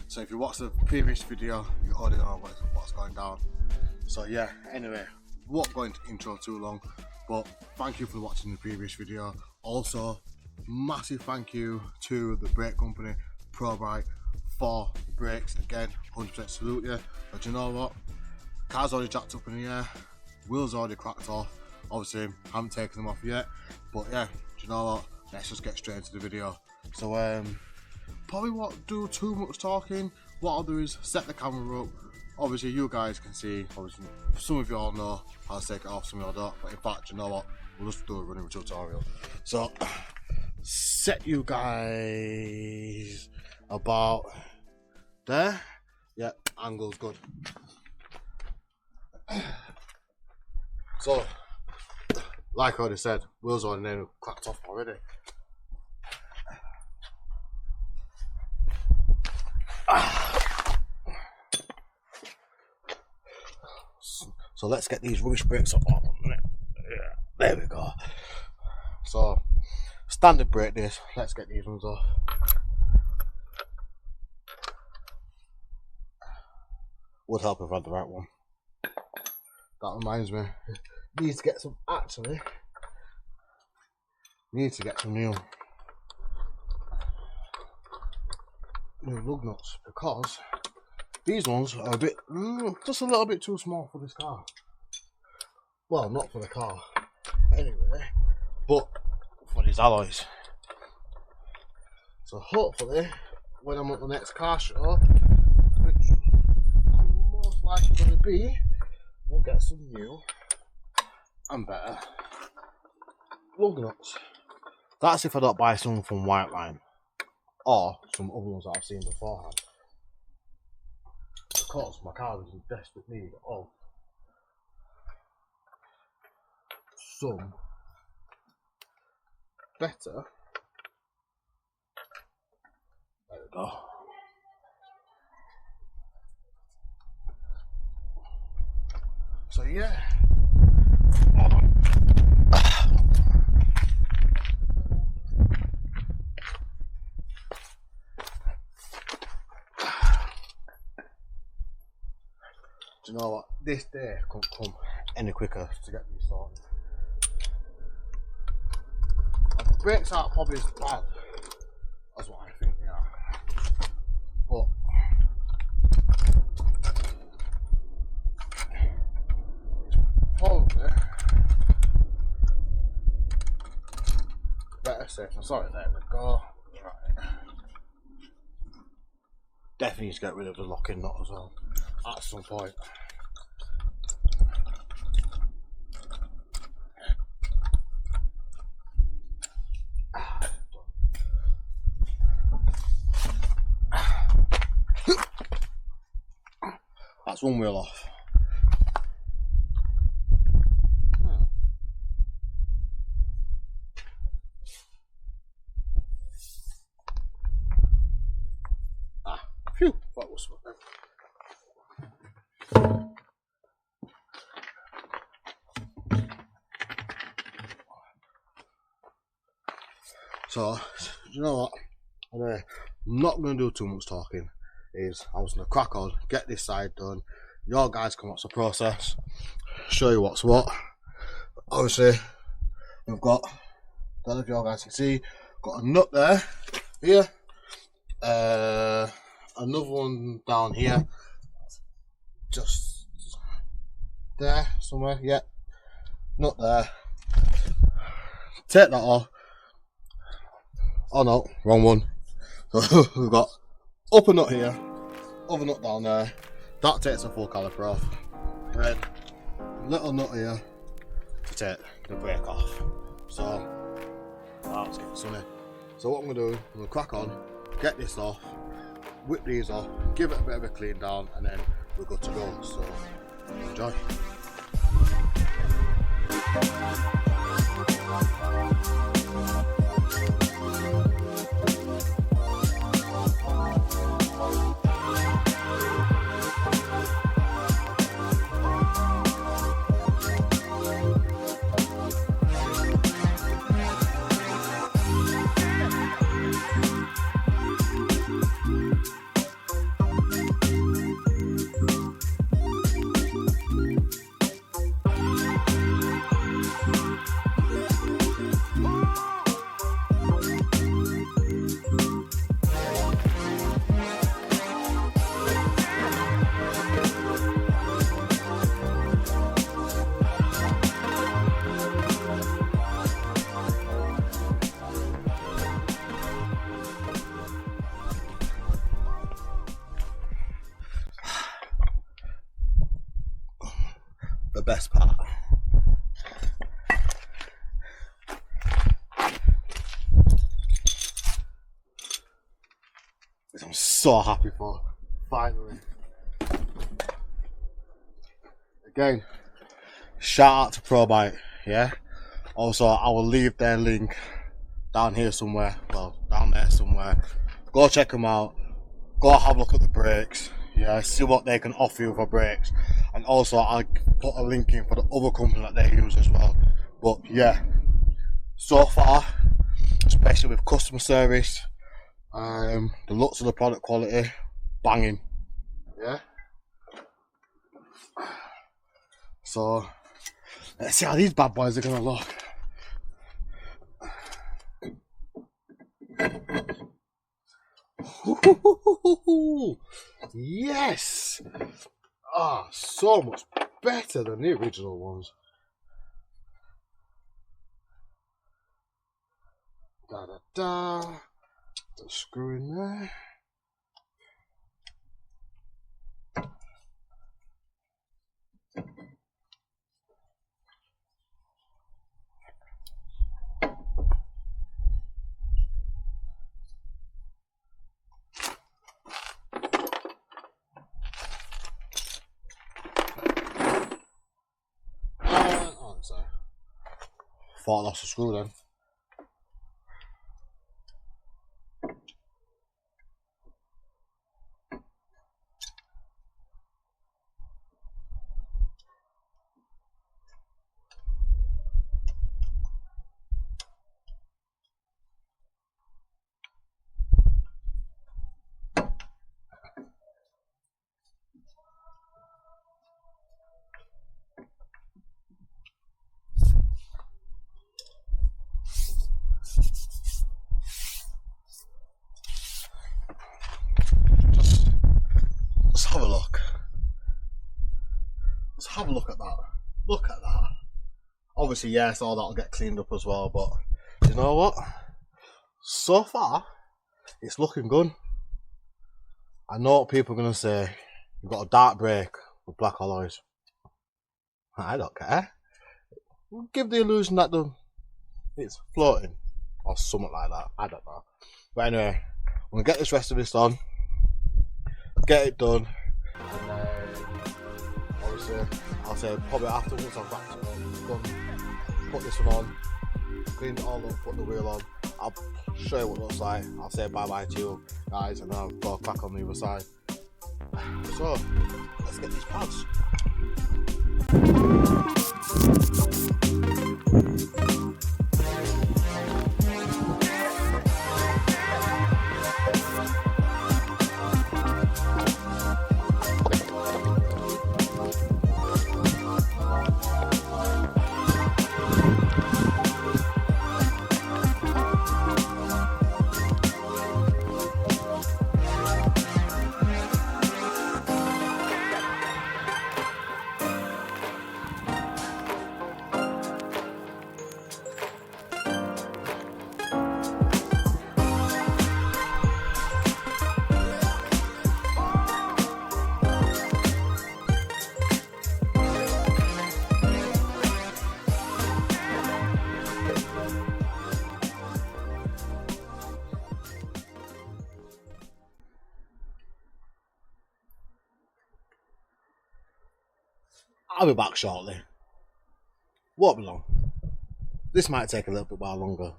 So if you watch the previous video, you already know what's going down. So yeah, anyway, won't go into intro too long, but thank you for watching the previous video. Also, massive thank you to the brake company, Probite, for the brakes. Again, 100% salute you. But you know what? Car's already jacked up in the air, wheels already cracked off. Obviously, I haven't taken them off yet, but yeah, do you know what? Let's just get straight into the video. So probably won't do too much talking. What I'll do is set the camera up. Obviously, you guys can see. Obviously, some of you all know how to take it off, some of you don't. But in fact, you know what? We'll just do a running tutorial. So, set you guys about there. Yeah, angle's good. So, like I already said, wheels are nearly cracked off already. So let's get these rubbish brakes up. Yeah, there we go. So, standard brake disc. Let's get these ones off. Would help if I had the right one. That reminds me, need to get some new lug nuts, because these ones are a bit, just a little bit too small for this car. Well, not for the car anyway, but for these alloys. So hopefully, when I'm at the next car show, which I'm most likely going to be, we'll get some new and better lug nuts. That's if I don't buy some from White Line or some other ones that I've seen beforehand. Of course, my car is in desperate need of some better. There we go. So yeah. Hold on. Do you know what? This day couldn't come any quicker to get these sorted. The brakes aren't probably as bad as what I think they are, but probably better safe than sorry. There we go. Right. Definitely need to get rid of the locking nut as well at some point. That's one wheel off. Phew, that was what. So, you know what? I'm not going to do too much talking. I'm just going to crack on, get this side done. Your guys can watch the process, show you what's what. Obviously, we've got, I don't know if you guys can see, got a nut there, here, another one down here, just there somewhere, yeah, nut there. Take that off. Oh no, wrong one. So we've got upper nut here, other nut down there. That takes the full caliper off. Then little nut here to take the brake off. So that's getting sunny. So what I'm gonna do, I'm gonna crack on, get this off, whip these off, give it a bit of a clean down, and then we're good to go. So enjoy. the best part. Which I'm so happy for, finally. Again, shout out to Probite, yeah? Also, I will leave their link down here somewhere, well, down there somewhere. Go check them out, go have a look at the brakes, yeah, see what they can offer you for brakes. And also, I'll put a link in for the other company that they use as well. But yeah, so far, especially with customer service, the looks of the product quality, banging, yeah. So let's see how these bad boys are gonna look. Yes! Ah, so much better than the original ones. Da da da. The screw in there. Oh, sorry. Thought I lost the screw then. Let's have a look. Let's have a look at that. Look at that. Obviously, yes, all that'll get cleaned up as well, but you know what? So far, it's looking good. I know what people are going to say. You've got a dark brake with black alloys. I don't care. Give the illusion that it's floating or something like that. I don't know. But anyway, I'm going to get this rest of this on. Get it done. And then, obviously, I'll say probably afterwards I've wrapped it up, done, put this one on, cleaned it all up, put the wheel on. I'll show you what it looks like. I'll say bye bye to you guys and I'll go crack on the other side. So, let's get these pads. I'll be back shortly. Won't be long. This might take a little bit while longer.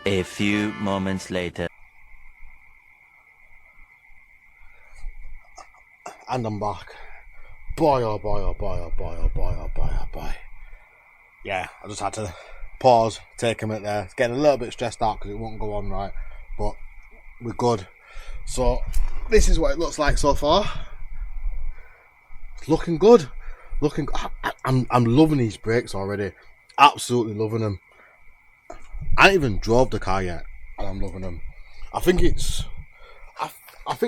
A few moments later. And I'm back. Boy, oh boy, oh boy, oh boy, oh boy, oh boy, oh boy. Yeah, I just had to pause, take a minute there. It's getting a little bit stressed out because it won't go on right, but we're good. So, this is what it looks like so far. It's looking good. I'm loving these brakes already. Absolutely loving them. I haven't even drove the car yet, and I'm loving them. I think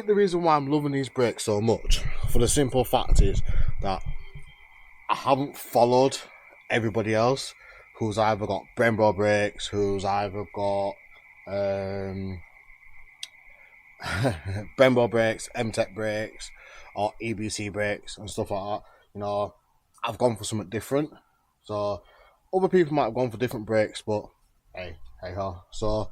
the reason why I'm loving these brakes so much, for the simple fact is that I haven't followed everybody else who's either got Brembo brakes, who's either got Brembo brakes, MTEC brakes, or EBC brakes and stuff like that. You know, I've gone for something different. So other people might have gone for different brakes, but hey ho. So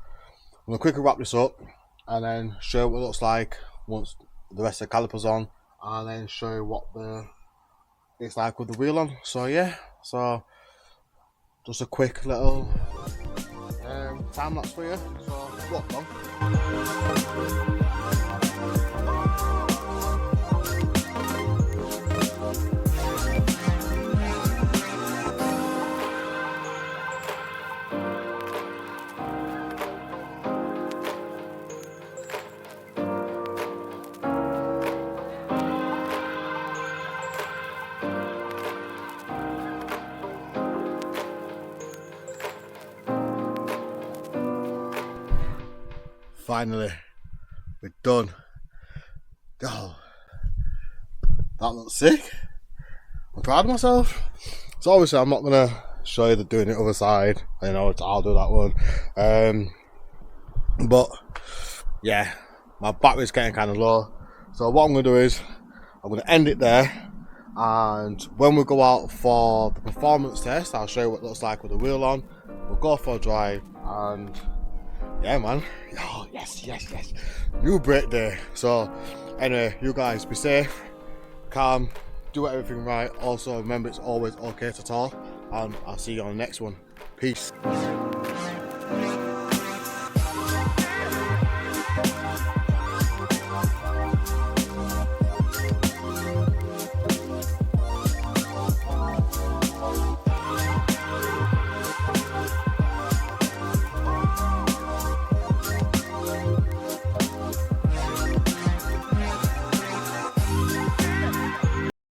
I'm gonna quickly wrap this up and then show you what it looks like once the rest of the calipers on, and then show you what it's like with the wheel on. So yeah, so just a quick little time lapse for you. So walk on. Finally, we're done. Oh, that looks sick. I'm proud of myself. So obviously I'm not gonna show you the doing the other side. You know, I'll do that one. But yeah, my battery's getting kind of low. So what I'm gonna do is I'm gonna end it there. And when we go out for the performance test, I'll show you what it looks like with the wheel on. We'll go for a drive and yeah, man. Oh, yes. New brake day. So, anyway, you guys be safe, calm, do everything right. Also, remember it's always okay to talk. And I'll see you on the next one. Peace.